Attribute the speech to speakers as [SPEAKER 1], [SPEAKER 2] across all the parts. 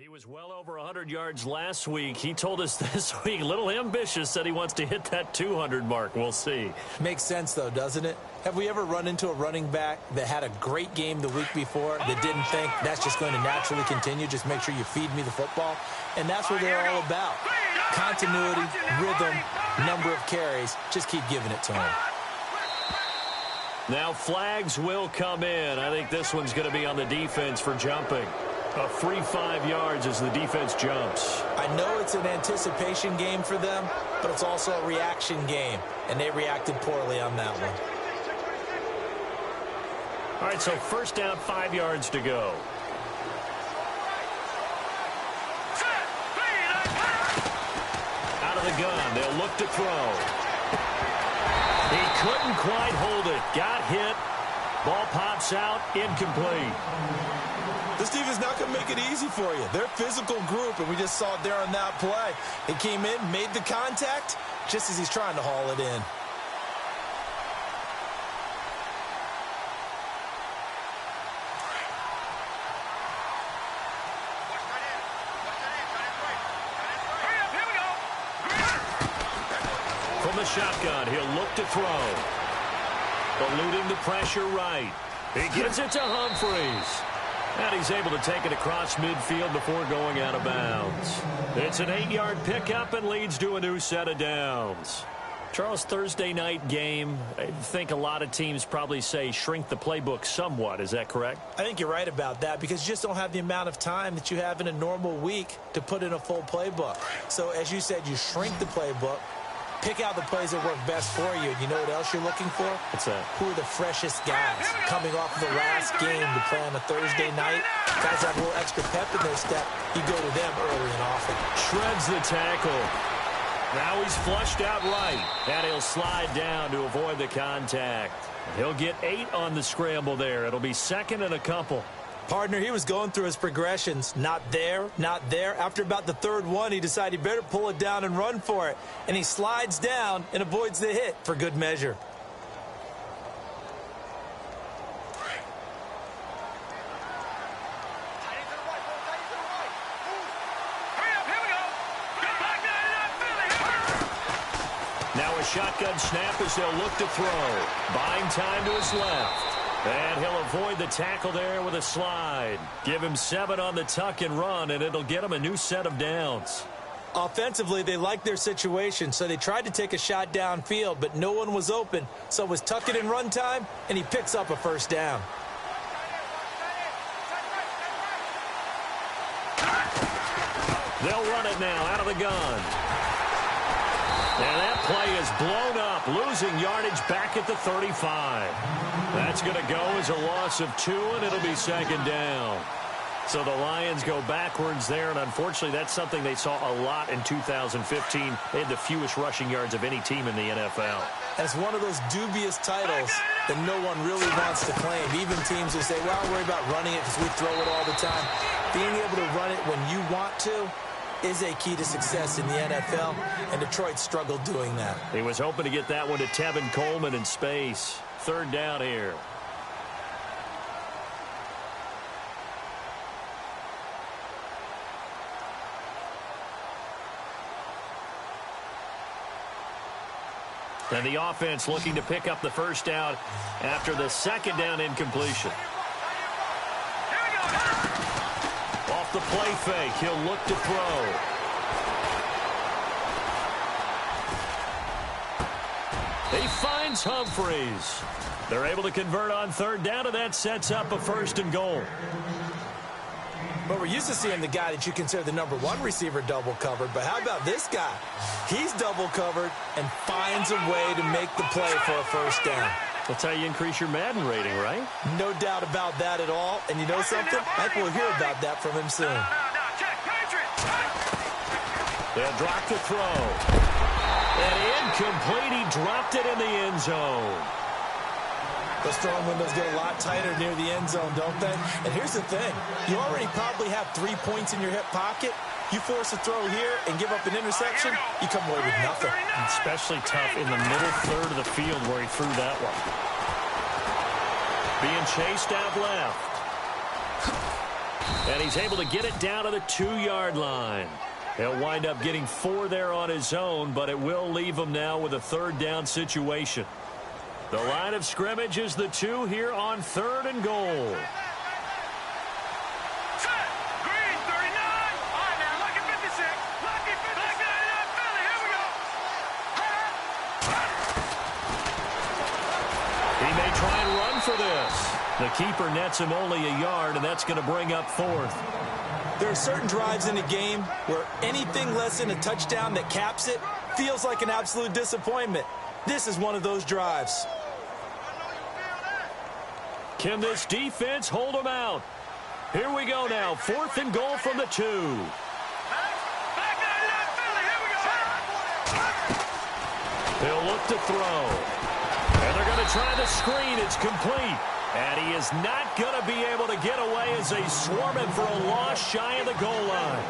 [SPEAKER 1] He was well over 100 yards last week. He told us this week, a little ambitious, said he wants to hit that 200 mark. We'll see.
[SPEAKER 2] Makes sense, though, doesn't it? Have we ever run into a running back that had a great game the week before that didn't think that's just going to naturally continue? Just make sure you feed me the football. And that's what they're all about. Continuity, rhythm, number of carries. Just keep giving it to him.
[SPEAKER 1] Now flags will come in. I think this one's going to be on the defense for jumping. A free 5 yards as the defense jumps.
[SPEAKER 2] I know it's an anticipation game for them, but it's also a reaction game, and they reacted poorly on that one.
[SPEAKER 1] All right, so first down, 5 yards to go. Out of the gun, they'll look to throw. He couldn't quite hold it. Got hit. Ball pops out, incomplete.
[SPEAKER 2] This defense is not going to make it easy for you. They're a physical group, and we just saw it there on that play. He came in, made the contact, just as he's trying to haul it in.
[SPEAKER 1] From the shotgun, he'll look to throw. Eluding the pressure right. He gives it to Humphries. And he's able to take it across midfield before going out of bounds. It's an 8-yard pickup and leads to a new set of downs. Charles, Thursday night game, I think a lot of teams probably say shrink the playbook somewhat. Is that correct?
[SPEAKER 2] I think you're right about that because you just don't have the amount of time that you have in a normal week to put in a full playbook. So as you said, you shrink the playbook. Pick out the plays that work best for you. You know what else you're looking for?
[SPEAKER 1] What's that?
[SPEAKER 2] Who are the freshest guys coming off of the last game to play on a Thursday night? Guys have a little extra pep in their step. You go to them early and often.
[SPEAKER 1] Shreds the tackle. Now he's flushed out right. And he'll slide down to avoid the contact. He'll get 8 on the scramble there. It'll be second and a couple.
[SPEAKER 2] Partner, he was going through his progressions. Not there, not there. After about the third one, he decided he better pull it down and run for it. And he slides down and avoids the hit for good measure.
[SPEAKER 1] Now a shotgun snap as they'll look to throw. Buying time to his left. And he'll avoid the tackle there with a slide. Give him 7 on the tuck and run, and it'll get him a new set of downs.
[SPEAKER 2] Offensively, they liked their situation, so they tried to take a shot downfield, but no one was open. So it was tuck it and run time, and he picks up a first down.
[SPEAKER 1] They'll run it now out of the gun. And that play is blown up, losing yardage back at the 35. That's going to go as a loss of 2, and it'll be second down. So the Lions go backwards there, and unfortunately that's something they saw a lot in 2015. They had the fewest rushing yards of any team in the NFL.
[SPEAKER 2] And it's one of those dubious titles that no one really wants to claim. Even teams will say, well, I'll worry about running it because we throw it all the time. Being able to run it when you want to is a key to success in the NFL, and Detroit struggled doing that.
[SPEAKER 1] He was hoping to get that one to Tevin Coleman in space. Third down here. And the offense looking to pick up the first down after the second down incompletion. Off the play fake, he'll look to throw. He finds Humphries. They're able to convert on third down, and that sets up a first and goal.
[SPEAKER 2] But we're used to seeing the guy that you consider the number 1 receiver double covered. But how about this guy? He's double covered and finds a way to make the play for a first down.
[SPEAKER 1] That's how you increase your Madden rating, right?
[SPEAKER 2] No doubt about that at all. And you know something? I think we'll hear about that from him soon.
[SPEAKER 1] They'll drop the throw. And incomplete. He dropped it in the end zone.
[SPEAKER 2] Those throwing windows get a lot tighter near the end zone, don't they? And here's the thing. You already probably have 3 points in your hip pocket. You force a throw here and give up an interception, you come away with nothing.
[SPEAKER 1] Especially tough in the middle third of the field where he threw that one. Being chased out left. And he's able to get it down to the 2-yard line. He'll wind up getting 4 there on his own, but it will leave him now with a 3rd down situation. The line of scrimmage is the 2 here on 3rd and goal. He may try and run for this. The keeper nets him only a yard, and that's going to bring up 4th.
[SPEAKER 2] There are certain drives in a game where anything less than a touchdown that caps it feels like an absolute disappointment. This is one of those drives.
[SPEAKER 1] Can this defense hold him out? Here we go now. 4th and goal from the 2. He'll look to throw. And they're going to try the screen. It's complete. And he is not going to be able to get away as they swarm him for a loss shy of the goal line.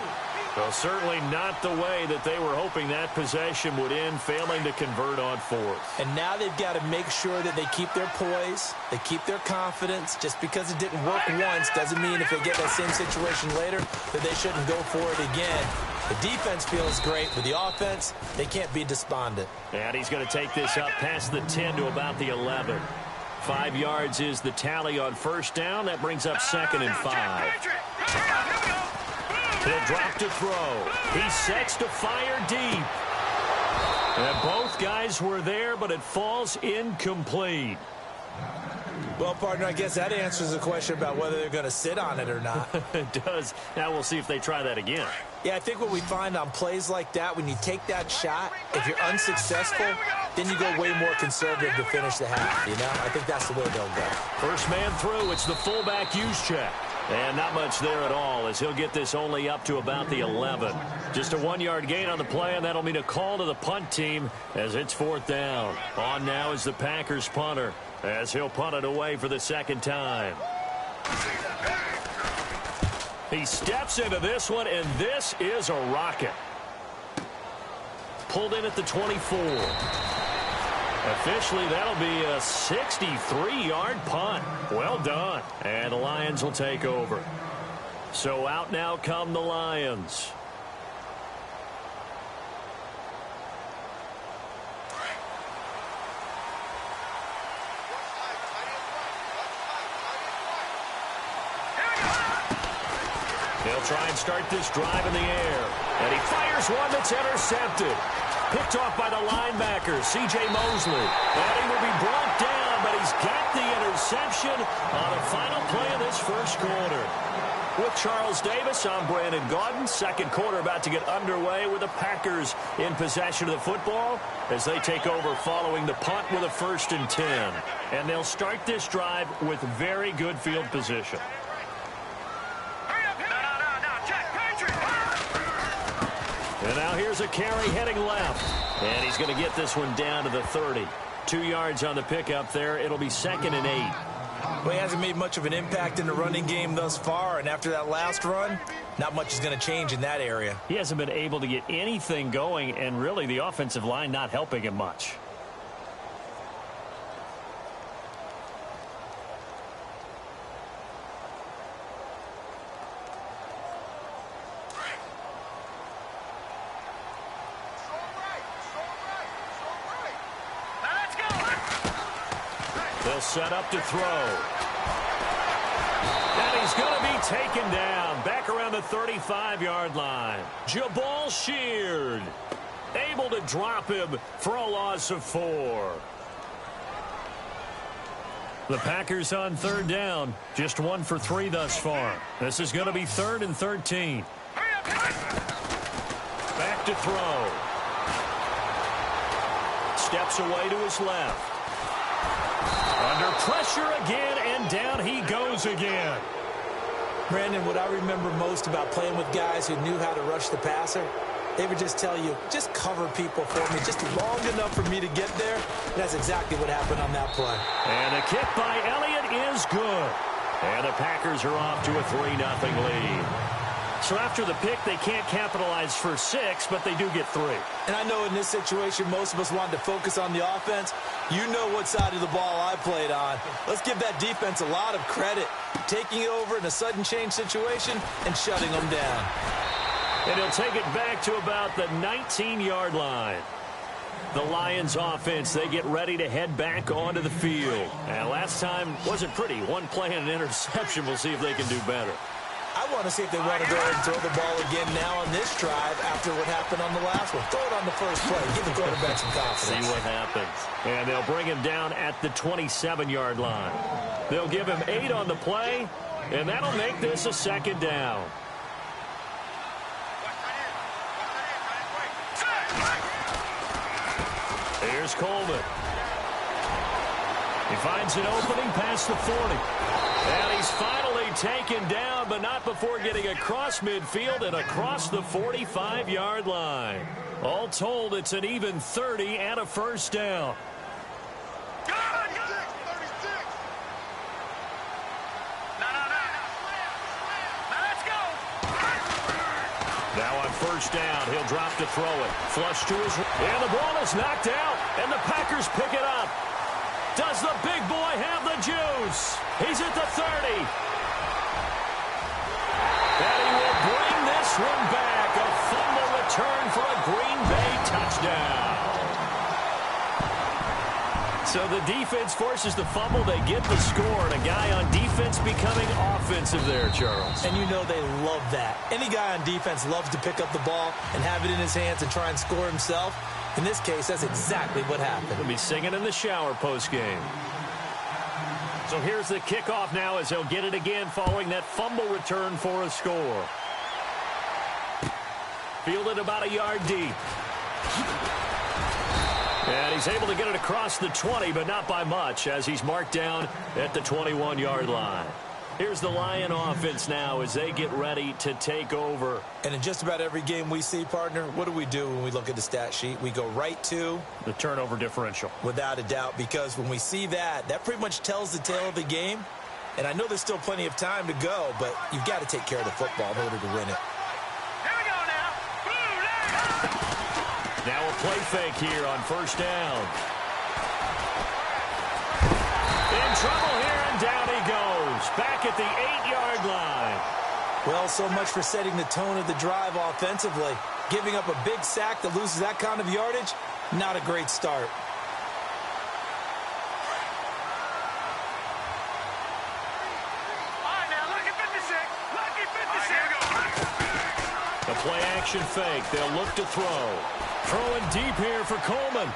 [SPEAKER 1] Well, certainly not the way that they were hoping that possession would end, failing to convert on 4th.
[SPEAKER 2] And now they've got to make sure that they keep their poise, they keep their confidence. Just because it didn't work once doesn't mean if they get that same situation later that they shouldn't go for it again. The defense feels great. With the offense, they can't be despondent.
[SPEAKER 1] And he's going to take this up past the 10 to about the 11. 5 yards is the tally on 1st down. That brings up 2nd and 5. He'll drop to throw. He sets to fire deep. And both guys were there, but it falls incomplete.
[SPEAKER 2] Well, partner, I guess that answers the question about whether they're going to sit on it or not.
[SPEAKER 1] It does. Now we'll see if they try that again.
[SPEAKER 2] Yeah, I think what we find on plays like that, when you take that shot, if you're unsuccessful, then you go way more conservative to finish the half, you know? I think that's the way they'll go.
[SPEAKER 1] First man through, it's the fullback use check. And not much there at all as he'll get this only up to about the 11. Just a 1-yard gain on the play, and that'll mean a call to the punt team as it's 4th down. On now is the Packers punter as he'll punt it away for the 2nd time. He steps into this one, and this is a rocket. Pulled in at the 24. Officially, that'll be a 63-yard punt. Well done. And the Lions will take over. So out now come the Lions. They'll try and start this drive in the air. And he fires one that's intercepted. Picked off by the linebacker, C.J. Mosley. And he will be brought down, but he's got the interception on the final play of this 1st quarter. With Charles Davis, I'm Brandon Gaudin. 2nd quarter about to get underway with the Packers in possession of the football as they take over following the punt with a 1st and 10. And they'll start this drive with very good field position. And now here's a carry heading left. And he's going to get this one down to the 30. 2 yards on the pickup there. It'll be 2nd and 8.
[SPEAKER 2] Well, he hasn't made much of an impact in the running game thus far. And after that last run, not much is going to change in that area.
[SPEAKER 1] He hasn't been able to get anything going. And really, the offensive line not helping him much. They'll set up to throw. And he's going to be taken down back around the 35-yard line. Jabal Sheard able to drop him for a loss of 4. The Packers on 3rd down. Just 1 for 3 thus far. This is going to be 3rd and 13. Back to throw. Steps away to his left. Under pressure again, and down he goes again.
[SPEAKER 2] Brandon, what I remember most about playing with guys who knew how to rush the passer, they would just tell you, just cover people for me, just long enough for me to get there. And that's exactly what happened on that play.
[SPEAKER 1] And the kick by Elliott is good. And the Packers are off to a 3-0 lead. So after the pick, they can't capitalize for 6, but they do get 3.
[SPEAKER 2] And I know in this situation, most of us wanted to focus on the offense. You know what side of the ball I played on. Let's give that defense a lot of credit, taking it over in a sudden change situation and shutting them down.
[SPEAKER 1] And he'll take it back to about the 19-yard line. The Lions offense, they get ready to head back onto the field. And last time wasn't pretty. One play and an interception. We'll see if they can do better.
[SPEAKER 2] I want to see if they want to go ahead and throw the ball again now on this drive after what happened on the last one. Throw it on the first play. Give the quarterback some confidence.
[SPEAKER 1] See what happens. And they'll bring him down at the 27-yard line. They'll give him 8 on the play, and that'll make this a 2nd down. Here's Coleman. He finds an opening past the 40. And he's finally taken down, but not before getting across midfield and across the 45-yard line. All told, it's an even 30 and a 1st down. Now on 1st down, he'll drop to throw it. Flush to his... And the ball is knocked out, and the Packers pick it up. Does the big boy have the juice? He's at the 30. And he will bring this one back. A fumble return for a Green Bay touchdown. So the defense forces the fumble. They get the score, and a guy on defense becoming offensive there, Charles.
[SPEAKER 2] And you know they love that. Any guy on defense loves to pick up the ball and have it in his hands and try and score himself. In this case, that's exactly what happened.
[SPEAKER 1] He'll be singing in the shower post-game. So here's the kickoff now as he'll get it again following that fumble return for a score. Fielded about a yard deep. And he's able to get it across the 20, but not by much, as he's marked down at the 21-yard line. Here's the Lion offense now as they get ready to take over.
[SPEAKER 2] And in just about every game we see, partner, what do we do when we look at the stat sheet? We go right to
[SPEAKER 1] the turnover differential.
[SPEAKER 2] Without a doubt, because when we see that, that pretty much tells the tale of the game. And I know there's still plenty of time to go, but you've got to take care of the football in order to win it.
[SPEAKER 3] Here we go now.
[SPEAKER 1] Now a play fake here on 1st down. In trouble here, and down he goes. Back at the 8-yard line.
[SPEAKER 2] Well, so much for setting the tone of the drive offensively. Giving up a big sack that loses that kind of yardage, not a great start.
[SPEAKER 3] All right, now look at 56. Look at 56.
[SPEAKER 1] The play action fake. They'll look to throw. Throwing deep here for Coleman.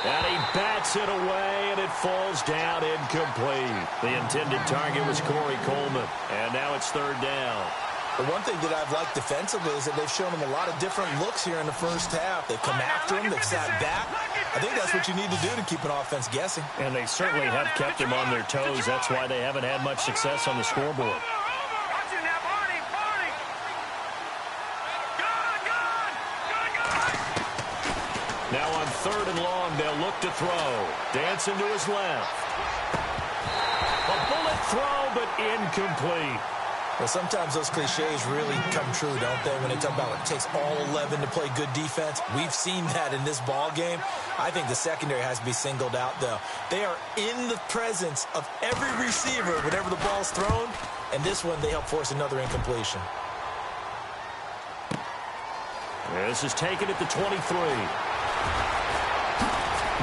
[SPEAKER 1] And he bats it away, and it falls down incomplete. The intended target was Corey Coleman. And now it's 3rd down.
[SPEAKER 2] The one thing that I've liked defensively is that they've shown him a lot of different looks here in the first half. They've come after him. They've sat back. I think that's what you need to do to keep an offense guessing.
[SPEAKER 1] And they certainly have kept him on their toes. That's why they haven't had much success on the scoreboard. Now on 3rd and long, they'll look to throw. Dancing to his left. A bullet throw, but incomplete.
[SPEAKER 2] Well, sometimes those cliches really come true, don't they? When they talk about it takes all 11 to play good defense. We've seen that in this ball game. I think the secondary has to be singled out, though. They are in the presence of every receiver whenever the ball's thrown. And this one, they help force another incompletion.
[SPEAKER 1] This is taken at the 23.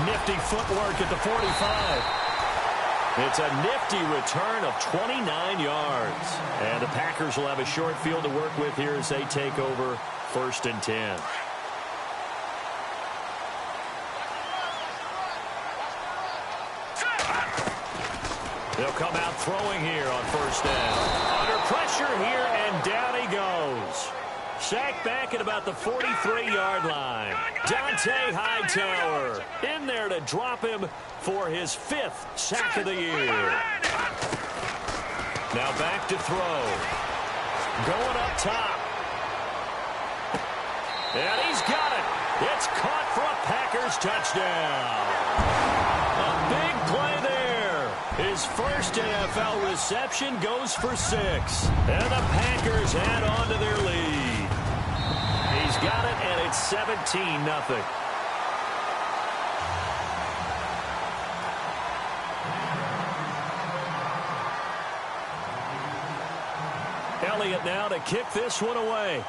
[SPEAKER 1] Nifty footwork at the 45. It's a nifty return of 29 yards. And the Packers will have a short field to work with here as they take over 1st and 10. They'll come out throwing here on 1st down. Under pressure here, and down he goes. Sacked back at about the 43-yard line. Dante Hightower in there to drop him for his 5th sack of the year. Now back to throw. Going up top. And he's got it. It's caught for a Packers touchdown. A big play there. His his first NFL reception goes for 6. And the Packers add on to their lead. He's got it, and it's 17-0. Elliott now to kick this one away.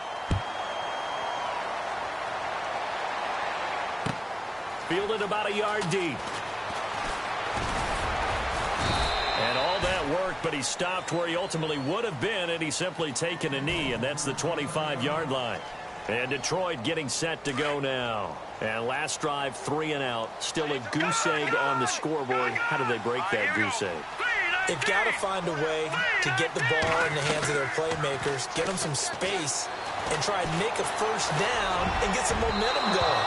[SPEAKER 1] Fielded about a yard deep. And all that work, but he stopped where he ultimately would have been, and he's simply taken a knee, and that's the 25-yard line. And Detroit getting set to go now. And last drive, 3 and out. Still a goose egg on the scoreboard. How do they break that goose egg?
[SPEAKER 2] They've got to find a way to get the ball in the hands of their playmakers, get them some space, and try and make a first down and get some momentum going.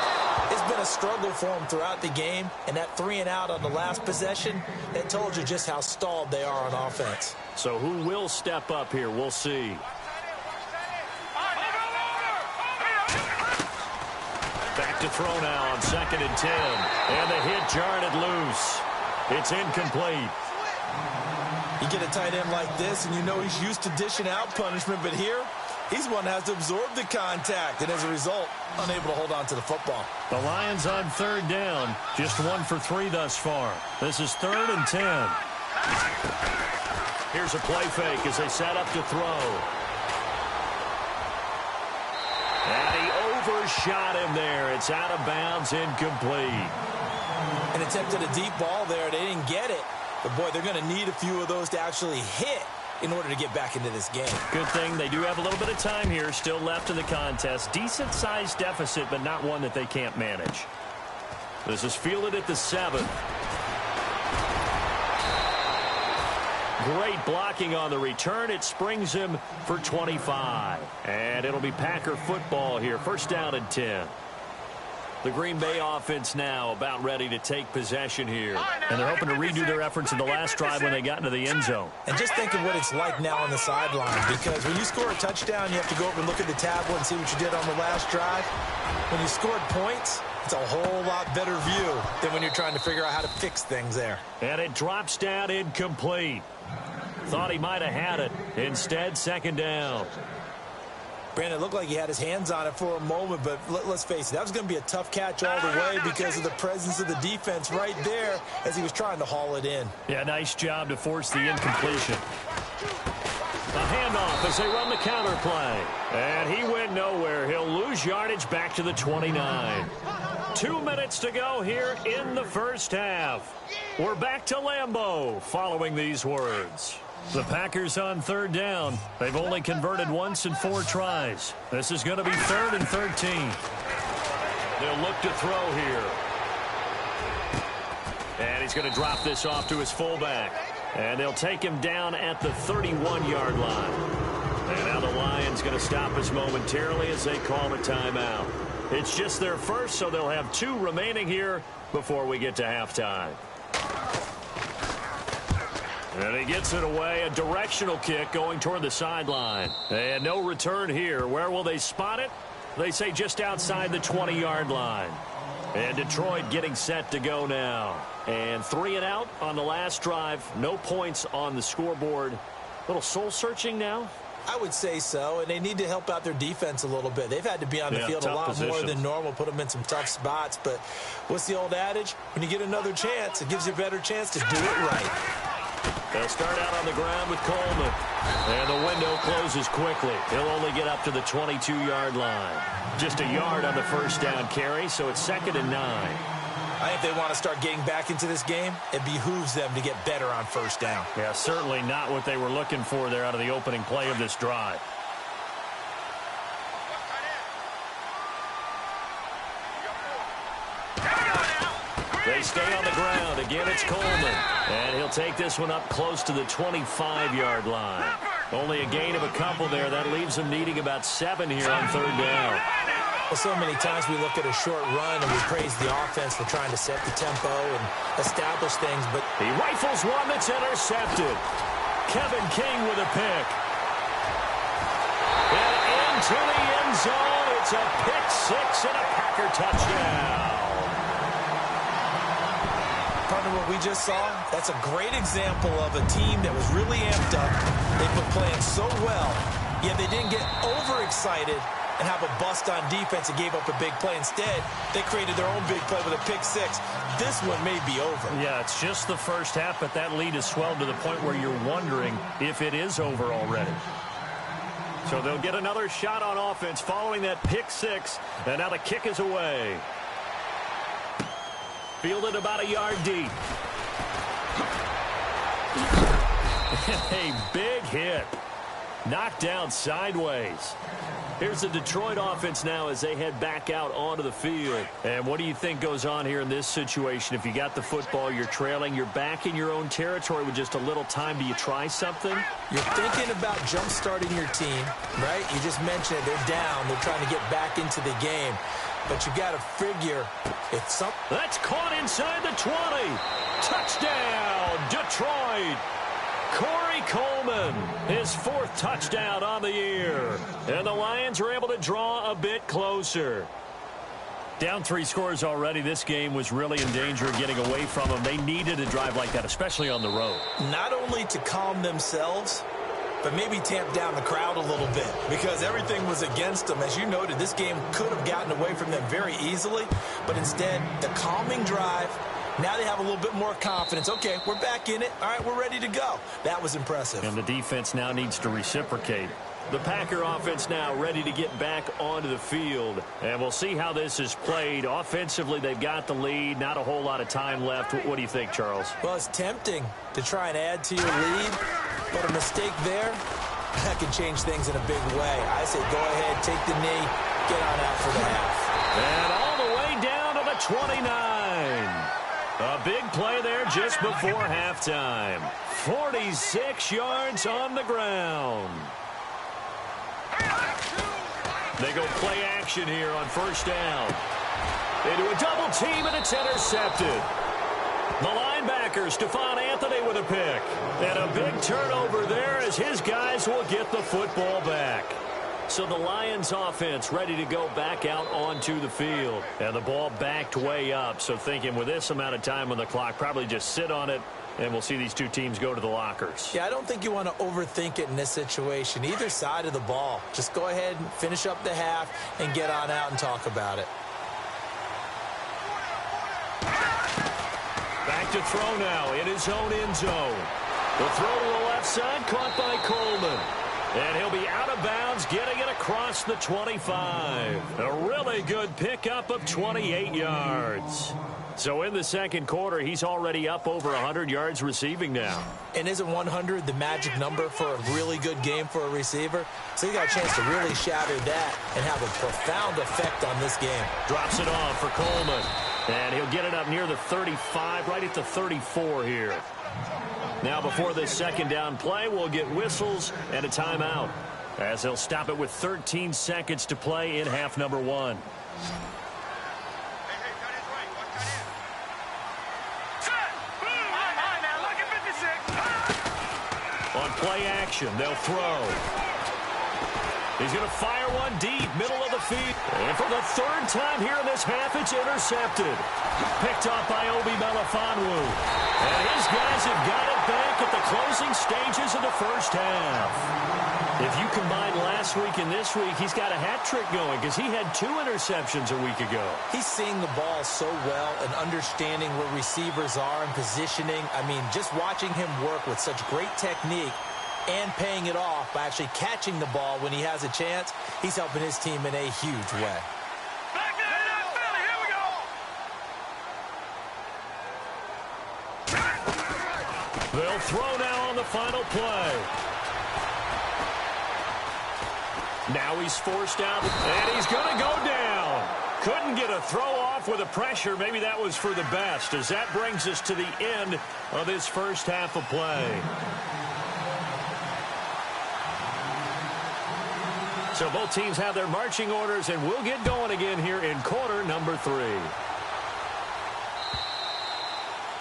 [SPEAKER 2] It's been a struggle for them throughout the game, and that 3 and out on the last possession, that told you just how stalled they are on offense.
[SPEAKER 1] So who will step up here? We'll see. Back to throw now on 2nd and 10. And the hit jarred loose. It's incomplete.
[SPEAKER 2] You get a tight end like this, and you know he's used to dishing out punishment, but here, he's one that has to absorb the contact, and as a result, unable to hold on to the football.
[SPEAKER 1] The Lions on 3rd down, just 1 for 3 thus far. This is 3rd and 10. Here's a play fake as they set up to throw. And he overshot him there. It's out of bounds, incomplete.
[SPEAKER 2] And attempted a deep ball there. They didn't get it. But, boy, they're going to need a few of those to actually hit in order to get back into this game.
[SPEAKER 1] Good thing they do have a little bit of time here still left in the contest. Decent-sized deficit, but not one that they can't manage. This is fielded at the 7th. Great blocking on the return. It springs him for 25. And it'll be Packer football here. 1st down and 10. The Green Bay offense now about ready to take possession here. And they're hoping to redo their efforts in the last drive when they got into the end zone.
[SPEAKER 2] And just think of what it's like now on the sideline, because when you score a touchdown, you have to go over and look at the tablet and see what you did on the last drive. When you scored points, it's a whole lot better view than when you're trying to figure out how to fix things there.
[SPEAKER 1] And it drops down incomplete. Thought he might have had it. Instead, 2nd down.
[SPEAKER 2] Brandon, it looked like he had his hands on it for a moment, but let's face it, that was going to be a tough catch all the way because of the presence of the defense right there as he was trying to haul it in.
[SPEAKER 1] Yeah, nice job to force the incompletion. A handoff as they run the counter play. And he went nowhere. He'll lose yardage back to the 29. 2 minutes to go here in the first half. We're back to Lambeau following these words. The Packers on 3rd down. They've only converted once in 4 tries. This is going to be 3rd and 13. They'll look to throw here. And he's going to drop this off to his fullback. And they'll take him down at the 31-yard line. And now the Lions going to stop us momentarily as they call a timeout. It's just their first, so they'll have 2 remaining here before we get to halftime. And he gets it away, a directional kick going toward the sideline. And no return here. Where will they spot it? They say just outside the 20-yard line. And Detroit getting set to go now. And 3 and out on the last drive. No points on the scoreboard. A little soul-searching now?
[SPEAKER 2] I would say so, and they need to help out their defense a little bit. They've had to be on the field a lot more than normal, put them in some tough spots. But what's the old adage? When you get another chance, it gives you a better chance to do it right.
[SPEAKER 1] They'll start out on the ground with Coleman. And the window closes quickly. He'll only get up to the 22-yard line. Just a yard on the first down carry, so it's 2nd and 9.
[SPEAKER 2] I think they want to start getting back into this game. It behooves them to get better on 1st down.
[SPEAKER 1] Yeah, certainly not what they were looking for there out of the opening play of this drive. They stay on the ground. Again, it's Coleman. And he'll take this one up close to the 25-yard line. Only a gain of a couple there. That leaves him needing about 7 here on 3rd down.
[SPEAKER 2] Well, so many times we look at a short run and we praise the offense for trying to set the tempo and establish things, but
[SPEAKER 1] he rifles one that's intercepted. Kevin King with a pick. And into the end zone. It's a pick 6 and a Packer touchdown.
[SPEAKER 2] Partner, what we just saw, that's a great example of a team that was really amped up. They've been playing so well, yet they didn't get overexcited and have a bust on defense and gave up a big play. Instead, they created their own big play with a pick six. This one may be over.
[SPEAKER 1] Yeah, it's just the first half, but that lead has swelled to the point where you're wondering if it is over already. So they'll get another shot on offense following that pick six, and now the kick is away. Fielded about a yard deep. A big hit. Knocked down sideways. Here's the Detroit offense now as they head back out onto the field. And what do you think goes on here in this situation? If you got the football, you're trailing, you're back in your own territory with just a little time. Do you try something?
[SPEAKER 2] You're thinking about jump-starting your team, right? You just mentioned it. They're down. They're trying to get back into the game. But you got to figure if something...
[SPEAKER 1] That's caught inside the 20. Touchdown, Detroit. Corey Coleman, his fourth touchdown on the year. And the Lions are able to draw a bit closer. Down 3 scores already. This game was really in danger of getting away from them. They needed a drive like that, especially on the road.
[SPEAKER 2] Not only to calm themselves, but maybe tamp down the crowd a little bit because everything was against them. As you noted, this game could have gotten away from them very easily, but instead, the calming drive, now they have a little bit more confidence. Okay, we're back in it. All right, we're ready to go. That was impressive.
[SPEAKER 1] And the defense now needs to reciprocate. The Packer offense now ready to get back onto the field. And we'll see how this is played. Offensively, they've got the lead. Not a whole lot of time left. What do you think, Charles?
[SPEAKER 2] Well, it's tempting to try and add to your lead, but a mistake there, that can change things in a big way. I say go ahead, take the knee, get on out for the half.
[SPEAKER 1] And all the way down to the 29. A big play there just before halftime. 46 yards on the ground. They go play action here on first down. They do a double team, and it's intercepted. The linebacker, Stephon Anthony, with a pick. And a big turnover there as his guys will get the football back. So the Lions offense ready to go back out onto the field. And the ball backed way up. So thinking with this amount of time on the clock, probably just sit on it, and we'll see these two teams go to the lockers.
[SPEAKER 2] Yeah, I don't think you want to overthink it in this situation. Either side of the ball. Just go ahead and finish up the half and get on out and talk about it.
[SPEAKER 1] Back to throw now in his own end zone. The throw to the left side, caught by Coleman. And he'll be out of bounds, getting it across the 25. A really good pickup of 28 yards. So in the second quarter, he's already up over 100 yards receiving now.
[SPEAKER 2] And isn't 100 the magic number for a really good game for a receiver? So he got a chance to really shatter that and have a profound effect on this game.
[SPEAKER 1] Drops it off for Coleman. And he'll get it up near the 35, right at the 34 here. Now before this second down play, we'll get whistles and a timeout, as they'll stop it with 13 seconds to play in half number 1. On play action, they'll throw. He's going to fire one deep, middle of the field. And for the third time here in this half, it's intercepted. Picked up by Obi Melifonwu. And his guys have got it back at the closing stages of the first half. If you combine last week and this week, he's got a hat trick going because he had 2 interceptions a week ago.
[SPEAKER 2] He's seeing the ball so well and understanding where receivers are and positioning. I mean, just watching him work with such great technique and paying it off by actually catching the ball when he has a chance, he's helping his team in a huge way.
[SPEAKER 3] Back to Philly, here we go.
[SPEAKER 1] They'll throw now on the final play. Now he's forced out, and he's going to go down. Couldn't get a throw off with the pressure. Maybe that was for the best, as that brings us to the end of this first half of play. So both teams have their marching orders, and we'll get going again here in quarter number 3.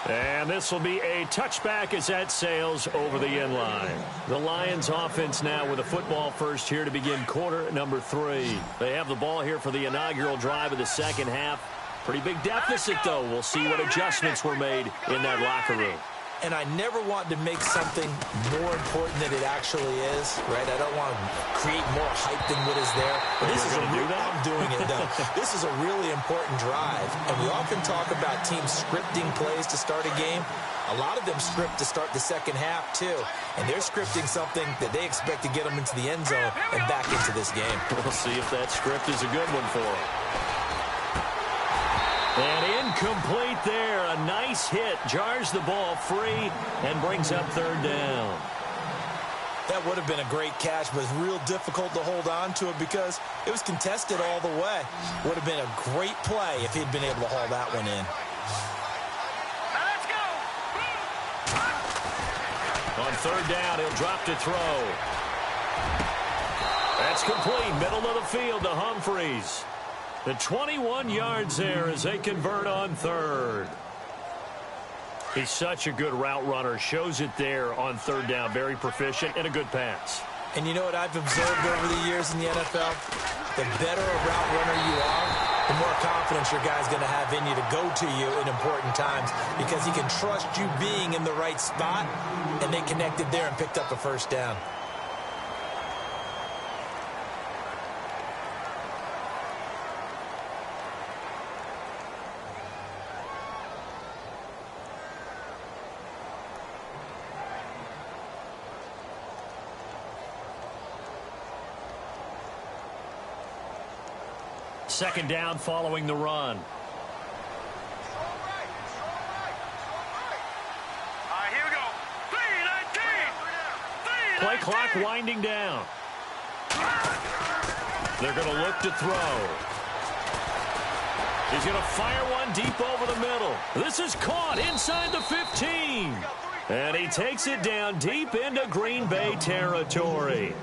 [SPEAKER 1] And this will be a touchback as that sails over the end line. The Lions offense now with a football first here to begin quarter number 3. They have the ball here for the inaugural drive of the second half. Pretty big deficit, though. We'll see what adjustments were made in that locker room.
[SPEAKER 2] And I never want to make something more important than it actually is, right? I don't want to create more hype than what is there. But this is I'm doing it, though. This is a really important drive. And we often talk about teams scripting plays to start a game. A lot of them script to start the second half, too. And they're scripting something that they expect to get them into the end zone and back into this game.
[SPEAKER 1] We'll see if that script is a good one for them. And incomplete there. A nice hit. Jars the ball free and brings up third down.
[SPEAKER 2] That would have been a great catch, but it's real difficult to hold on to it because it was contested all the way. Would have been a great play if he'd been able to haul that one in.
[SPEAKER 3] Let's go.
[SPEAKER 1] On third down, he'll drop to throw. That's complete. Middle of the field to Humphreys. The 21 yards there as they convert on third. He's such a good route runner. Shows it there on third down. Very proficient and a good pass.
[SPEAKER 2] And you know what I've observed over the years in the NFL? The better a route runner you are, the more confidence your guy's going to have in you to go to you in important times because he can trust you being in the right spot, and they connected there and picked up a first down.
[SPEAKER 1] Second down following the run.
[SPEAKER 3] All right, here we go. 3-19.
[SPEAKER 1] Play clock winding down. They're going to look to throw. He's going to fire one deep over the middle. This is caught inside the 15. And he takes it down deep into Green Bay territory.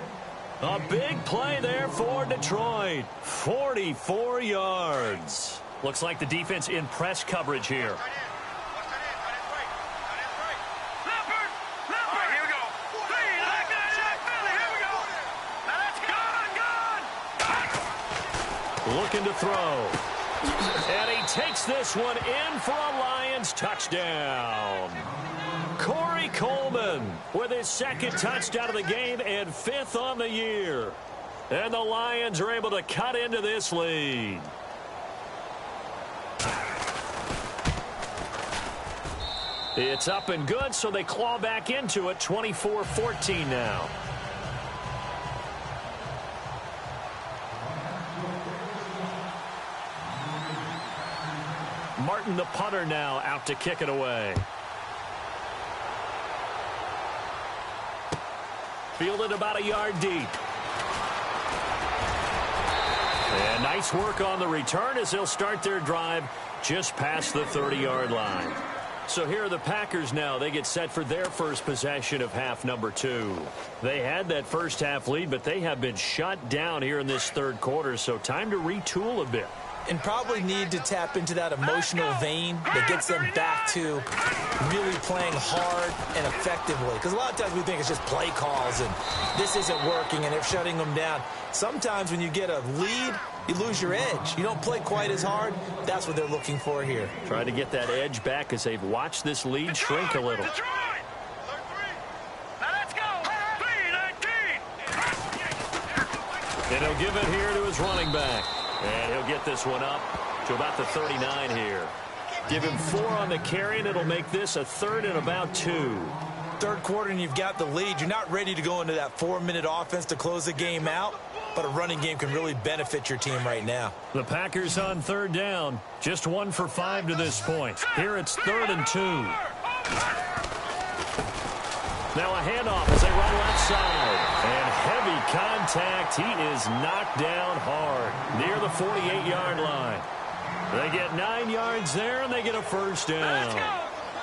[SPEAKER 1] A big play there for Detroit. 44 yards. Looks like the defense in press coverage here.
[SPEAKER 3] Leopard. All right, here we go. 3-19. Philly, here we go. Let's go.
[SPEAKER 1] Looking to throw. And he takes this one in for a Lions touchdown. Corey Coleman with his second touchdown of the game and fifth on the year. And the Lions are able to cut into this lead. It's up and good, so they claw back into it. 24-14 now. Martin, the punter, now out to kick it away. Fielded about a yard deep. And nice work on the return as they'll start their drive just past the 30-yard line. So here are the Packers now. They get set for their first possession of half number 2. They had that first half lead, but they have been shut down here in this third quarter, so time to retool a bit.
[SPEAKER 2] And probably need to tap into that emotional vein that gets them back to really playing hard and effectively. Because a lot of times we think it's just play calls and this isn't working and they're shutting them down. Sometimes when you get a lead, you lose your edge. You don't play quite as hard. That's what they're looking for here.
[SPEAKER 1] Trying to get that edge back as they've watched this lead shrink a little.
[SPEAKER 3] Detroit. Let's go. 3-19.
[SPEAKER 1] And he'll give it here to his running back. And he'll get this one up to about the 39 here. Give him 4 on the carry, and it'll make this a third and about 2.
[SPEAKER 2] Third quarter, and you've got the lead. You're not ready to go into that 4-minute offense to close the game out, but a running game can really benefit your team right now.
[SPEAKER 1] The Packers on third down. Just 1 for 5 to this point. Here it's 3rd and 2. Now a handoff as they run left side. And heavy contact. He is knocked down hard near the 48-yard line. They get 9 yards there, and they get a first down.
[SPEAKER 3] Let's go.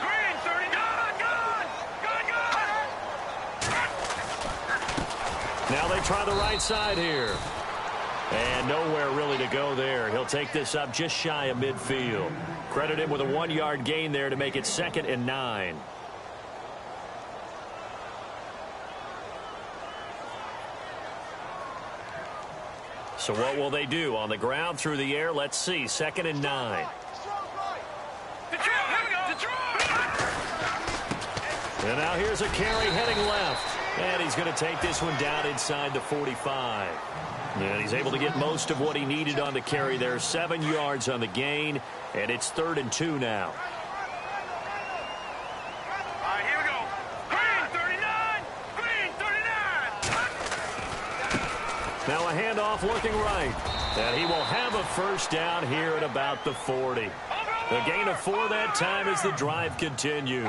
[SPEAKER 3] Green, 30. Good.
[SPEAKER 1] Now they try the right side here. And nowhere really to go there. He'll take this up just shy of midfield. Credit him with a 1-yard gain there to make it 2nd and 9. So what will they do? On the ground, through the air, let's see. 2nd and 9. And now here's a carry heading left. And he's going to take this one down inside the 45. And he's able to get most of what he needed on the carry there. 7 yards on the gain. And it's 3rd and 2 now.
[SPEAKER 3] All right, here we go. Green 39. Green 39.
[SPEAKER 1] Now a handoff looking right. And he will have a first down here at about the 40. The gain of 4 that time as the drive continues.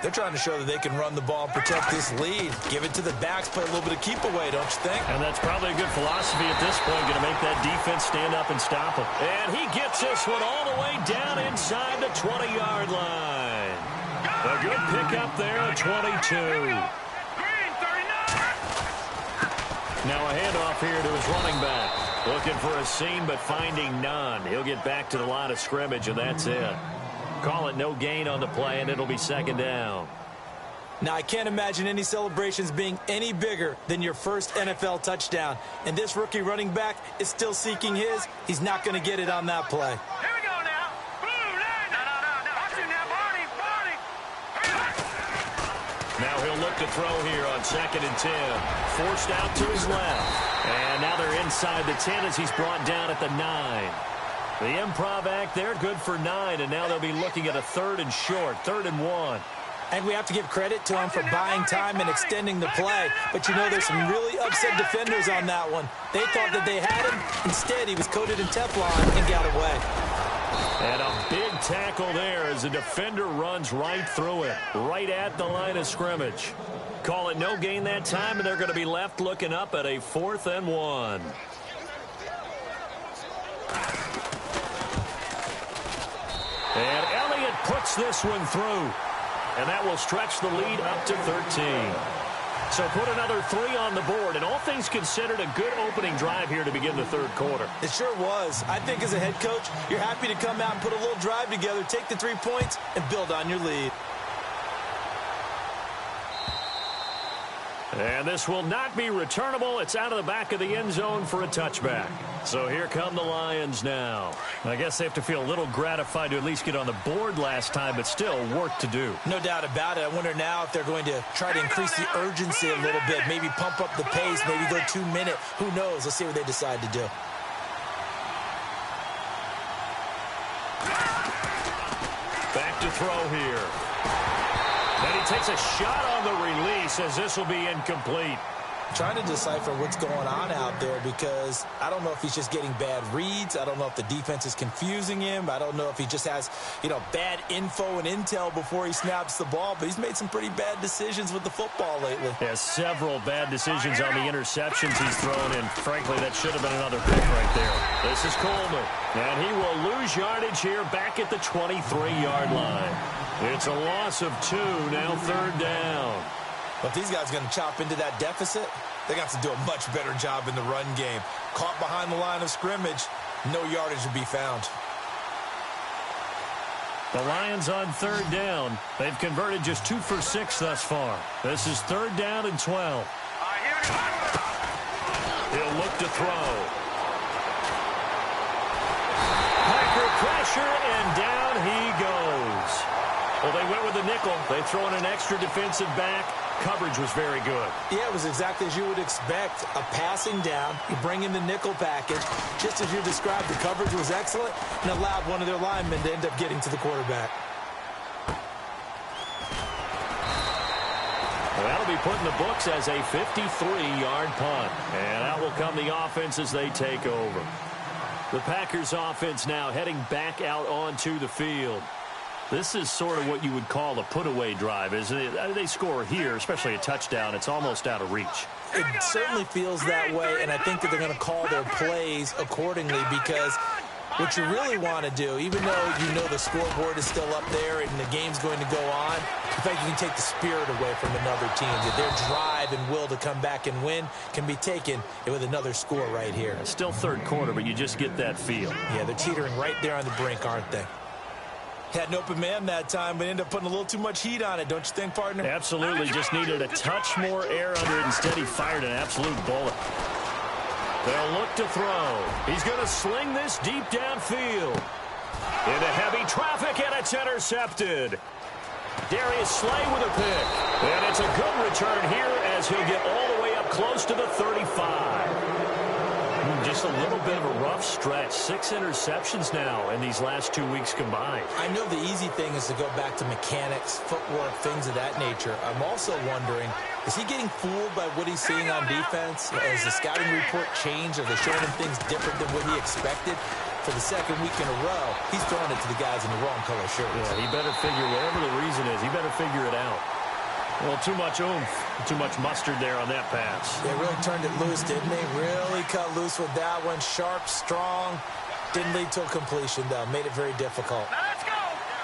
[SPEAKER 2] They're trying to show that they can run the ball and protect this lead. Give it to the backs, play a little bit of keep away, don't you think?
[SPEAKER 1] And that's probably a good philosophy at this point, going to make that defense stand up and stop him. And he gets this one all the way down inside the 20-yard line. A good pickup there at 22. Now a handoff here to his running back. Looking for a seam, but finding none. He'll get back to the line of scrimmage, and that's it. Call it no gain on the play, and it'll be 2nd down.
[SPEAKER 2] Now, I can't imagine any celebrations being any bigger than your first NFL touchdown. And this rookie running back is still seeking his. He's not going to get it on that play.
[SPEAKER 3] Here we go now. Blue line. No. Watch him now, Barney.
[SPEAKER 1] Now he'll look to throw here on 2nd and 10. Forced out to his left. And now they're inside the 10 as he's brought down at the 9. The improv act there, good for 9, and now they'll be looking at a 3rd and short, 3rd and 1.
[SPEAKER 2] And we have to give credit to him for buying time and extending the play. But, you know, there's some really upset defenders on that one. They thought that they had him. Instead, he was coated in Teflon and got away.
[SPEAKER 1] And a big tackle there as the defender runs right through it, right at the line of scrimmage. Call it no gain that time, and they're going to be left looking up at a 4th and 1. And Elliott puts this one through. And that will stretch the lead up to 13. So put another 3 on the board. And all things considered, a good opening drive here to begin the 3rd quarter.
[SPEAKER 2] It sure was. I think as a head coach, you're happy to come out and put a little drive together, take the 3 points, and build on your lead.
[SPEAKER 1] And this will not be returnable. It's out of the back of the end zone for a touchback. So here come the Lions now. I guess they have to feel a little gratified to at least get on the board last time, but still work to do.
[SPEAKER 2] No doubt about it. I wonder now if they're going to try to increase the urgency a little bit, maybe pump up the pace, maybe go 2-minute. Who knows? Let's see what they decide to do.
[SPEAKER 1] Back to throw here. And he takes a shot on the release as this will be incomplete.
[SPEAKER 2] Trying to decipher what's going on out there because I don't know if he's just getting bad reads. I don't know if the defense is confusing him. I don't know if he just has, bad info and intel before he snaps the ball. But he's made some pretty bad decisions with the football lately.
[SPEAKER 1] Has several bad decisions on the interceptions he's thrown in. Frankly, that should have been another pick right there. This is Coleman. And he will lose yardage here back at the 23-yard line. It's a loss of 2, now 3rd down.
[SPEAKER 2] But if these guys are going to chop into that deficit, they're going to have to do a much better job in the run game. Caught behind the line of scrimmage, no yardage to be found.
[SPEAKER 1] The Lions on 3rd down. They've converted just 2 for 6 thus far. This is 3rd down and 12. He'll look to throw. Packer pressure, and down he goes. Well, they went with the nickel. They throw in an extra defensive back. Coverage was very good.
[SPEAKER 2] Yeah, it was exactly as you would expect. A passing down. You bring in the nickel package. Just as you described, the coverage was excellent and allowed one of their linemen to end up getting to the quarterback.
[SPEAKER 1] Well, that'll be put in the books as a 53-yard punt. And out will come the offense as they take over. The Packers offense now heading back out onto the field. This is sort of what you would call a put-away drive, isn't it? They score here, especially a touchdown. It's almost out of reach.
[SPEAKER 2] It certainly feels that way, and I think that they're going to call their plays accordingly because what you really want to do, even though you know the scoreboard is still up there and the game's going to go on, in fact, you can take the spirit away from another team. That their drive and will to come back and win can be taken with another score right here.
[SPEAKER 1] It's still 3rd quarter, but you just get that feel.
[SPEAKER 2] Yeah, they're teetering right there on the brink, aren't they? Had an open man that time, but ended up putting a little too much heat on it, don't you think, partner?
[SPEAKER 1] Absolutely. Just needed a touch more air under it. Instead, he fired an absolute bullet. They'll look to throw. He's going to sling this deep downfield. Into heavy traffic, and it's intercepted. Darius Slay with a pick. And it's a good return here as he'll get all the way up close to the 35. Just a little bit of a rough stretch. 6 interceptions now in these last 2 weeks combined.
[SPEAKER 2] I know the easy thing is to go back to mechanics, footwork, things of that nature. I'm also wondering, is he getting fooled by what he's seeing on defense? Has the scouting report changed? Are they showing him things different than what he expected? For the second week in a row, he's throwing it to the guys in the wrong color shirts.
[SPEAKER 1] Yeah, he better figure, whatever the reason is, he better figure it out. Well, too much oomph, too much mustard there on that pass.
[SPEAKER 2] They really turned it loose, didn't they? Really cut loose with that one. Sharp, strong. Didn't lead to a completion, though. Made it very difficult.
[SPEAKER 3] Now let's go.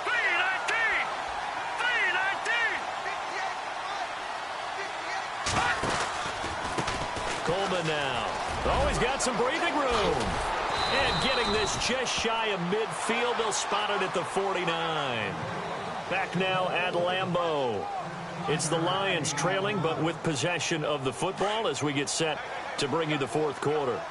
[SPEAKER 3] 319. 319.
[SPEAKER 1] Coleman now. Oh, he's got some breathing room. And getting this just shy of midfield. They'll spot it at the 49. Back now at Lambeau. It's the Lions trailing, but with possession of the football as we get set to bring you the fourth quarter.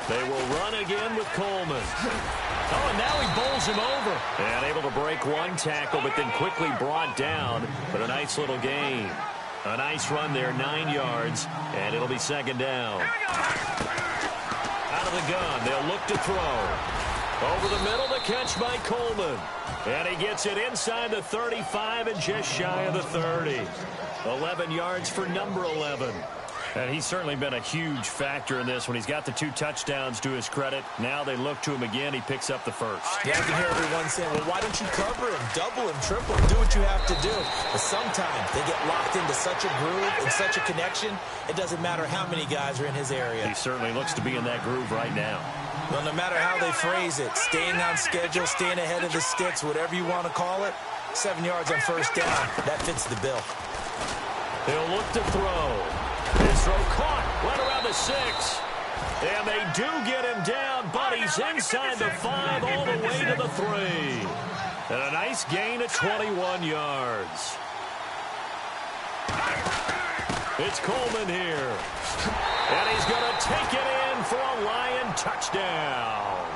[SPEAKER 1] They will run again with Coleman. Oh, and now he bowls him over. And able to break one tackle, but then quickly brought down. But a nice little gain. A nice run there, 9 yards, and it'll be second down. Out of the gun, they'll look to throw. Over the middle, the catch by Coleman. And he gets it inside the 35 and just shy of the 30. 11 yards for number 11. And he's certainly been a huge factor in this when he's got the 2 touchdowns to his credit. Now they look to him again. He picks up the first.
[SPEAKER 2] Yeah, I can hear everyone saying, well, why don't you cover him, double him, triple him, do what you have to do. But sometimes they get locked into such a groove and such a connection, it doesn't matter how many guys are in his area.
[SPEAKER 1] He certainly looks to be in that groove right now.
[SPEAKER 2] Well, no matter how they phrase it, staying on schedule, staying ahead of the sticks, whatever you want to call it, 7 yards on first down, that fits the bill.
[SPEAKER 1] He'll look to throw. His throw caught right around the 6. And they do get him down, but he's inside the 5 all the way to the 3. And a nice gain of 21 yards. It's Coleman here. And he's going to take it in for a Lion touchdown.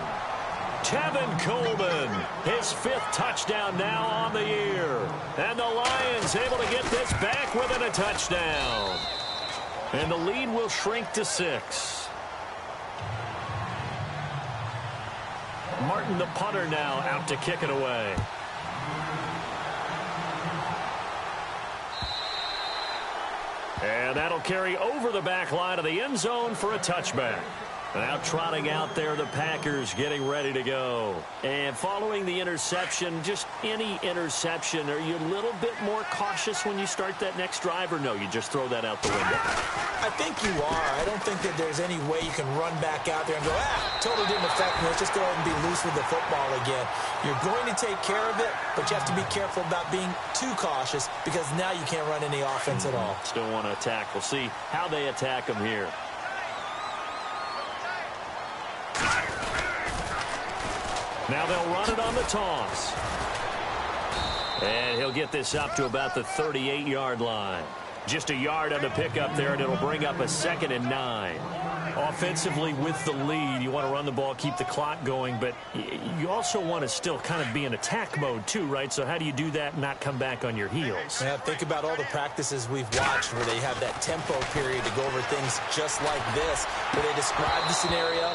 [SPEAKER 1] Tevin Coleman, his 5th touchdown now on the year. And the Lions able to get this back within a touchdown. And the lead will shrink to 6. Martin, the punter, now out to kick it away. And that'll carry over the back line of the end zone for a touchback. Now trotting out there, the Packers getting ready to go. And following the interception, just any interception, are you a little bit more cautious when you start that next drive, or no, you just throw that out the window?
[SPEAKER 2] I think you are. I don't think that there's any way you can run back out there and go, totally didn't affect me. Let's just go ahead and be loose with the football again. You're going to take care of it, but you have to be careful about being too cautious because now you can't run any offense at all.
[SPEAKER 1] Still want to attack. We'll see how they attack him here. Now they'll run it on the toss. And he'll get this up to about the 38-yard line. Just a yard on the pickup there, and it'll bring up a 2nd and 9. Offensively with the lead, you want to run the ball, keep the clock going, but you also want to still kind of be in attack mode too, right? So how do you do that and not come back on your heels?
[SPEAKER 2] Yeah, think about all the practices we've watched where they have that tempo period to go over things just like this, where they describe the scenario,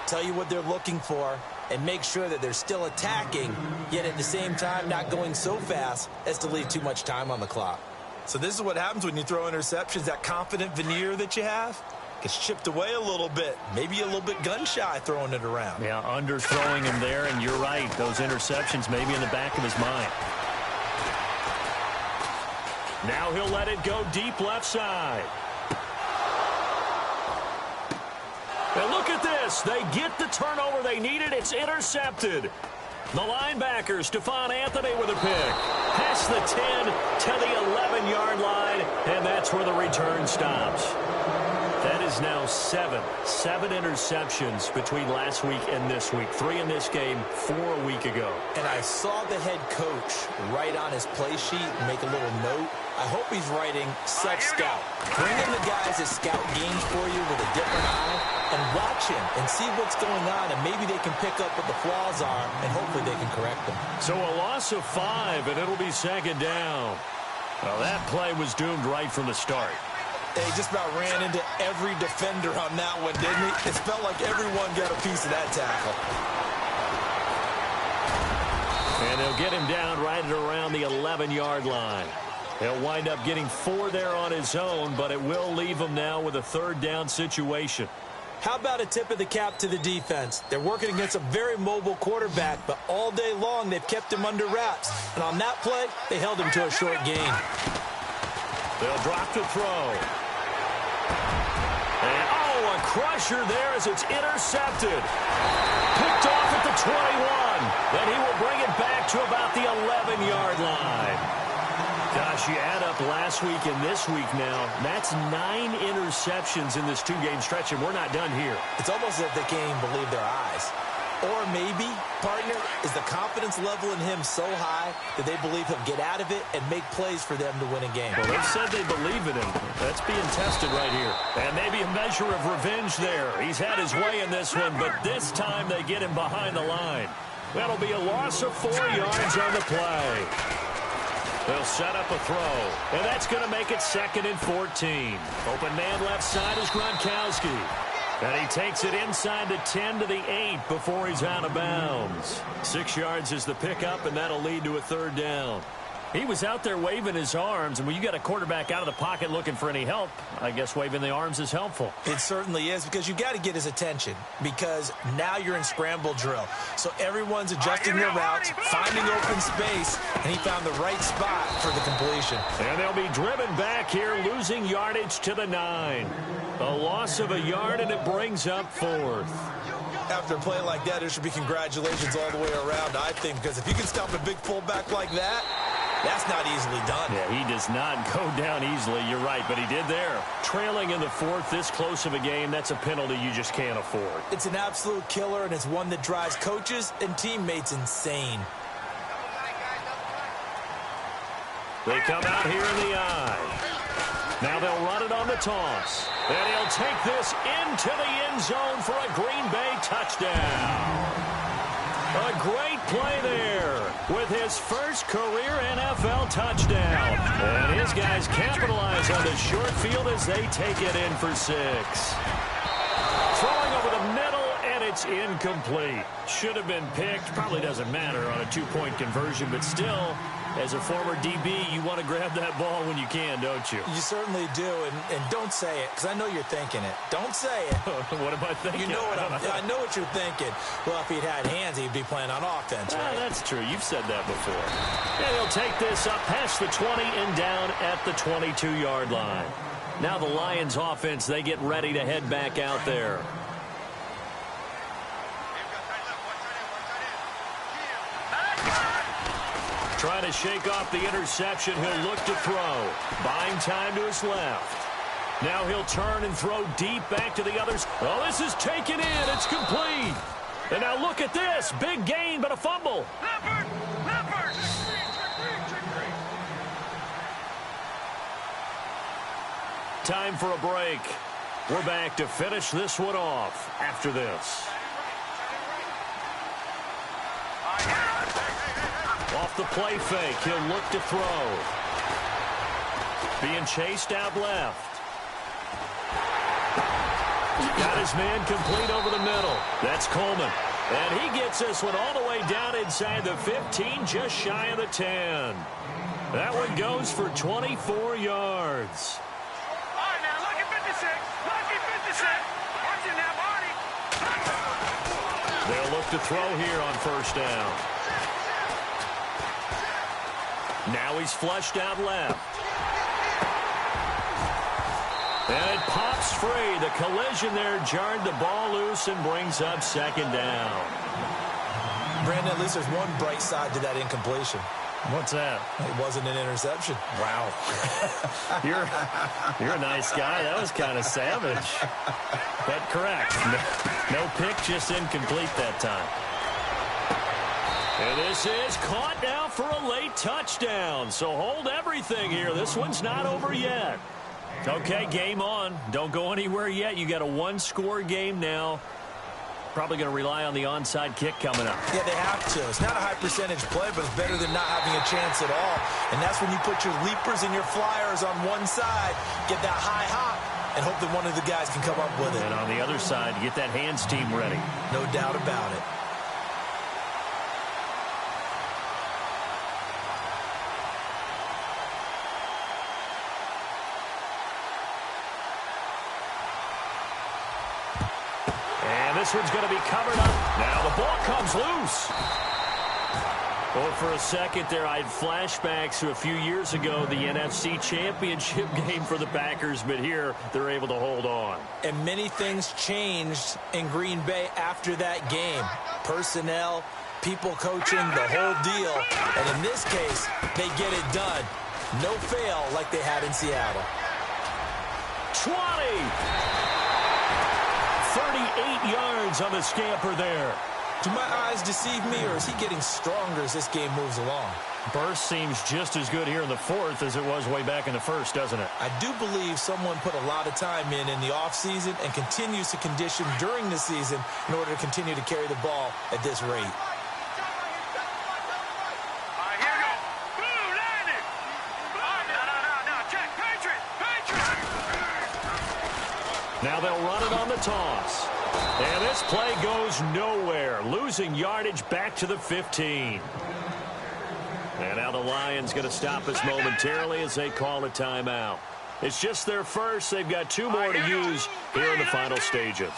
[SPEAKER 2] tell you what they're looking for, and make sure that they're still attacking, yet at the same time not going so fast as to leave too much time on the clock. So this is what happens when you throw interceptions. That confident veneer that you have gets chipped away a little bit. Maybe a little bit gun-shy throwing it around.
[SPEAKER 1] Yeah, underthrowing him there, and you're right. Those interceptions maybe in the back of his mind. Now he'll let it go deep left side. And look at this. They get the turnover they needed. It's intercepted. The linebacker, Stephon Anthony, with a pick. Past the 10 to the 11-yard line, and that's where the return stops. That is now 7 interceptions between last week and this week. 3 in this game, 4 a week ago.
[SPEAKER 2] And I saw the head coach write on his play sheet and make a little note. I hope he's writing self-scout. Bring in the guys that scout games for you with a different eye and watch him and see what's going on, and maybe they can pick up what the flaws are, and hopefully they can correct them.
[SPEAKER 1] So a loss of 5, and it'll be second down. Well, that play was doomed right from the start.
[SPEAKER 2] He just about ran into every defender on that one, didn't he? It felt like everyone got a piece of that tackle.
[SPEAKER 1] And they'll get him down right at around the 11-yard line. He'll wind up getting 4 there on his own, but it will leave him now with a third down situation.
[SPEAKER 2] How about a tip of the cap to the defense? They're working against a very mobile quarterback, but all day long they've kept him under wraps. And on that play, they held him to a short gain.
[SPEAKER 1] They'll drop to throw. And, oh, a crusher there as it's intercepted. Picked off at the 21. Then he will bring it back to about the 11-yard line. Gosh, you add up last week and this week now, that's 9 interceptions in this 2-game stretch, and we're not done here.
[SPEAKER 2] It's almost as if they can't even believe their eyes. Or maybe, partner, is the confidence level in him so high that they believe he'll get out of it and make plays for them to win a game.
[SPEAKER 1] Well, they've said they believe in him. That's being tested right here. And maybe a measure of revenge there. He's had his way in this one, but this time they get him behind the line. That'll be a loss of 4 yards on the play. They'll set up a throw, and that's going to make it 2nd and 14. Open man left side is Gronkowski. And he takes it inside the 10 to the 8 before he's out of bounds. 6 yards is the pickup, and that'll lead to a third down. He was out there waving his arms, and when you got a quarterback out of the pocket looking for any help, I guess waving the arms is helpful.
[SPEAKER 2] It certainly is, because you got to get his attention, because now you're in scramble drill. So everyone's adjusting their routes, finding open space, and he found the right spot for the completion.
[SPEAKER 1] And they'll be driven back here, losing yardage to the 9. A loss of a yard, and it brings up 4th.
[SPEAKER 2] After a play like that, there should be congratulations all the way around, I think, because if you can stop a big fullback like that, that's not easily done.
[SPEAKER 1] Yeah, he does not go down easily. You're right, but he did there. Trailing in the 4th, this close of a game, that's a penalty you just can't afford.
[SPEAKER 2] It's an absolute killer, and it's one that drives coaches and teammates insane.
[SPEAKER 1] They come out here in the eye. Now they'll run it on the toss. And he'll take this into the end zone for a Green Bay touchdown. A great play there with his first career NFL touchdown. And his guys capitalize on the short field as they take it in for 6. Throwing over the middle, and it's incomplete. Should have been picked. Probably doesn't matter on a 2-point conversion, but still, as a former DB, you want to grab that ball when you can, don't you?
[SPEAKER 2] You certainly do, and don't say it, because I know you're thinking it. Don't say it.
[SPEAKER 1] What am I thinking?
[SPEAKER 2] You know what I know what you're thinking. Well, if he'd had hands, he'd be playing on offense, right?
[SPEAKER 1] That's true. You've said that before. And he'll take this up past the 20 and down at the 22-yard line. Now the Lions offense, they get ready to head back out there. Trying to shake off the interception. He'll look to throw. Buying time to his left. Now he'll turn and throw deep back to the others. Oh, this is taken in. It's complete. And now look at this. Big gain, but a fumble.
[SPEAKER 3] Leopard!
[SPEAKER 1] Time for a break. We're back to finish this one off after this. Off the play fake, he'll look to throw. Being chased out left. Got his man complete over the middle. That's Coleman. And he gets this one all the way down inside the 15, just shy of the 10. That one goes for 24 yards.
[SPEAKER 3] All right, now, lucky 56. Lucky 56. Watch it now, Marty.
[SPEAKER 1] They'll look to throw here on first down. Now he's flushed out left. And it pops free. The collision there jarred the ball loose and brings up second down.
[SPEAKER 2] Brandon, at least there's one bright side to that incompletion.
[SPEAKER 1] What's that?
[SPEAKER 2] It wasn't an interception.
[SPEAKER 1] Wow. You're a nice guy. That was kind of savage. But correct. No pick, just incomplete that time. And this is caught now for a late touchdown. So hold everything here. This one's not over yet. Okay, game on. Don't go anywhere yet. You got a one-score game now. Probably going to rely on the onside kick coming up.
[SPEAKER 2] Yeah, they have to. It's not a high-percentage play, but it's better than not having a chance at all. And that's when you put your leapers and your flyers on one side, get that high hop, and hope that one of the guys can come up with it.
[SPEAKER 1] And on the other side, get that hands team ready.
[SPEAKER 2] No doubt about it.
[SPEAKER 1] This one's going to be covered up. Now the ball comes loose. Well, for a second there, I had flashbacks to a few years ago, the NFC Championship game for the Packers, but here they're able to hold on.
[SPEAKER 2] And many things changed in Green Bay after that game. Personnel, people coaching, the whole deal. And in this case, they get it done. No fail like they had in Seattle.
[SPEAKER 1] 20! 38 yards on the scamper there.
[SPEAKER 2] Do my eyes deceive me, or is he getting stronger as this game moves along?
[SPEAKER 1] Burst seems just as good here in the fourth as it was way back in the first, doesn't it?
[SPEAKER 2] I do believe someone put a lot of time in the offseason and continues to condition during the season in order to continue to carry the ball at this rate.
[SPEAKER 1] Now they'll run it on the toss. And this play goes nowhere, losing yardage back to the 15. And now the Lions going to stop us momentarily as they call a timeout. It's just their first. They've got two more to use here in the final stages.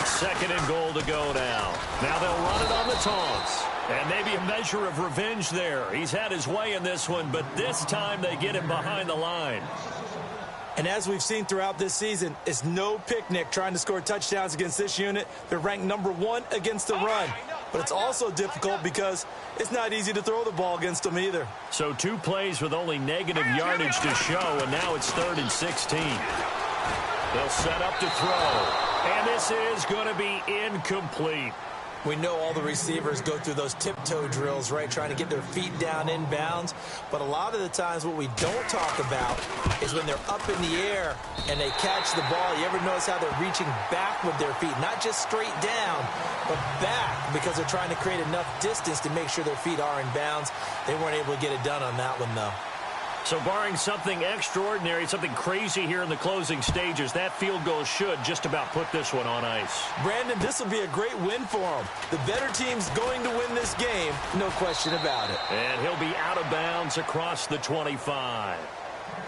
[SPEAKER 1] Second and goal to go now. Now they'll run it on the toss. And maybe a measure of revenge there. He's had his way in this one, but this time they get him behind the line.
[SPEAKER 2] And as we've seen throughout this season, it's no picnic trying to score touchdowns against this unit. They're ranked #1 against the run. But it's also difficult because it's not easy to throw the ball against them either.
[SPEAKER 1] So 2 plays with only negative yardage to show, and now it's 3rd and 16. They'll set up to throw. And this is going to be incomplete.
[SPEAKER 2] We know all the receivers go through those tiptoe drills, right, trying to get their feet down inbounds. But a lot of the times what we don't talk about is when they're up in the air and they catch the ball. You ever notice how they're reaching back with their feet, not just straight down, but back, because they're trying to create enough distance to make sure their feet are in bounds. They weren't able to get it done on that one, though.
[SPEAKER 1] So barring something extraordinary, something crazy here in the closing stages, that field goal should just about put this one on ice.
[SPEAKER 2] Brandon, this will be a great win for them. The better team's going to win this game, no question about it.
[SPEAKER 1] And he'll be out of bounds across the 25.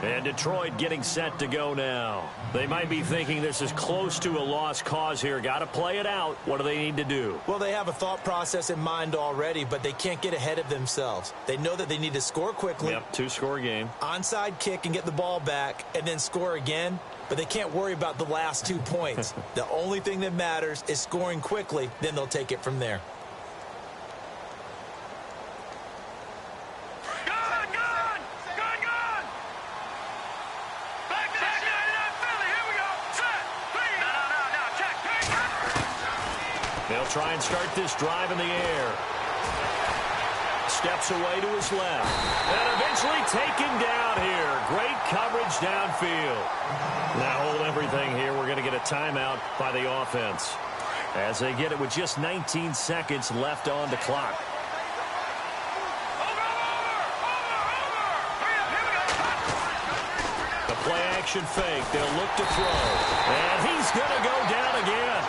[SPEAKER 1] And Detroit getting set to go now. They might be thinking this is close to a lost cause here. Got to play it out. What do they need to do?
[SPEAKER 2] Well, they have a thought process in mind already, but they can't get ahead of themselves. They know that they need to score quickly.
[SPEAKER 1] Yep, 2-score game.
[SPEAKER 2] Onside kick and get the ball back and then score again. But they can't worry about the last 2 points. The only thing that matters is scoring quickly. Then they'll take it from there.
[SPEAKER 1] They'll try and start this drive in the air. Steps away to his left. And eventually taken down here. Great coverage downfield. Now hold everything here. We're going to get a timeout by the offense as they get it with just 19 seconds left on the clock. The play action fake. They'll look to throw. And he's going to go down again.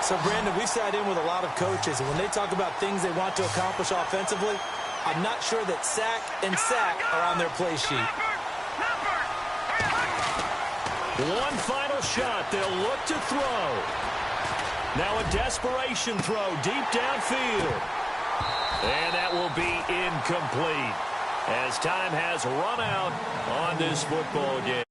[SPEAKER 2] So, Brandon, we've sat in with a lot of coaches, and when they talk about things they want to accomplish offensively, I'm not sure that sack and sack are on their play sheet.
[SPEAKER 1] One final shot. They'll look to throw. Now a desperation throw deep downfield. And that will be incomplete as time has run out on this football game.